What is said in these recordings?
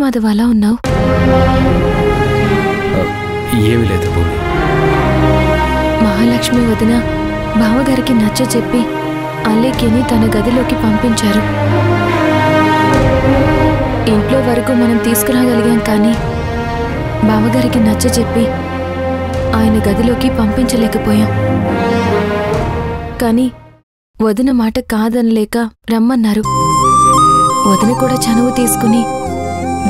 మాధవ్ అలా ఉన్నావు? ఏమీ లేదు భూమి. మహాలక్ష్మి వదిన బావగారికి నచ్చ చెప్పి అలేఖ్యని తన గదిలోకి పంపించారు. ఇంట్లో వరకు మనం తీసుకురాగలిగాం, కానీ బావగారికి నచ్చ చెప్పి ఆయన గదిలోకి పంపించలేకపోయాం. కానీ వదిన మాట కాదనలేక రమ్మన్నారు. వదిన కూడా చనువు తీసుకుని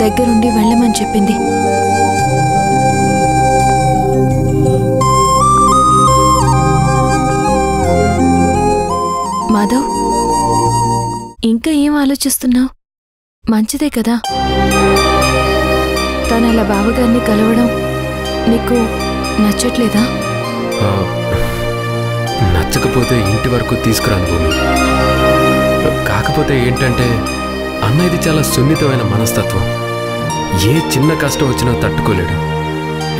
దగ్గరుండి వెళ్ళమని చెప్పింది. మాధవ్, ఇంకా ఏం ఆలోచిస్తున్నావు? మంచిదే కదా. తను అలా బావగారిని కలవడం నీకు నచ్చట్లేదా? నచ్చకపోతే ఇంటి వరకు తీసుకురాను భూమి. కాకపోతే ఏంటంటే అన్నయ్యది చాలా సున్నితమైన మనస్తత్వం. ఏ చిన్న కష్టం వచ్చినా తట్టుకోలేడు.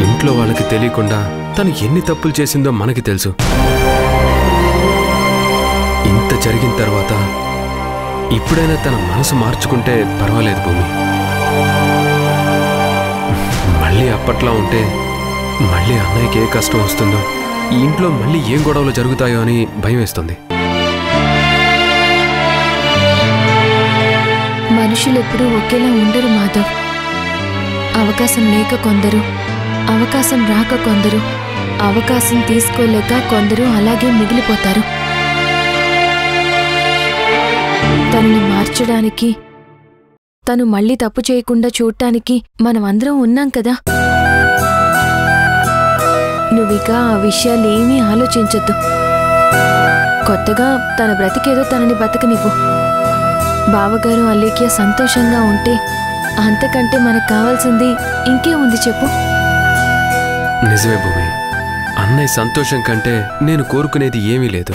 ఇంట్లో వాళ్ళకి తెలియకుండా తను ఎన్ని తప్పులు చేసిందో మనకి తెలుసు. ఇంత జరిగిన తర్వాత ఇప్పుడైనా తన మనసు మార్చుకుంటే పర్వాలేదు భూమి. మళ్ళీ అప్పట్లా ఉంటే మళ్ళీ అన్నయ్యకి ఏ కష్టం వస్తుందో, ఈ ఇంట్లో మళ్ళీ ఏం గొడవలు జరుగుతాయో అని భయం వేస్తుంది. మనుషులెప్పుడూ ఒకేలా ఉండరు మాధవ్. అవకాశం లేక కొందరు, అవకాశం రాక కొందరు, అవకాశం తీసుకోలేక కొందరు అలాగే మిగిలిపోతారు. తనని మార్చడానికి, తను మళ్ళీ తప్పు చేయకుండా చూడటానికి మనమందరం ఉన్నాం కదా. నువ్విక ఆ విషయాలేమీ ఆలోచించొద్దు. కొత్తగా తన బ్రతికేదో తనని బతకనివ్వు. బావగారు అలేఖ్య సంతోషంగా ఉంటే అంతకంటే మనకు కావాల్సింది ఇంకే ఉంది చెప్పు? నిజమే భూమి. అన్నయ్య సంతోషం కంటే నేను కోరుకునేది ఏమీ లేదు.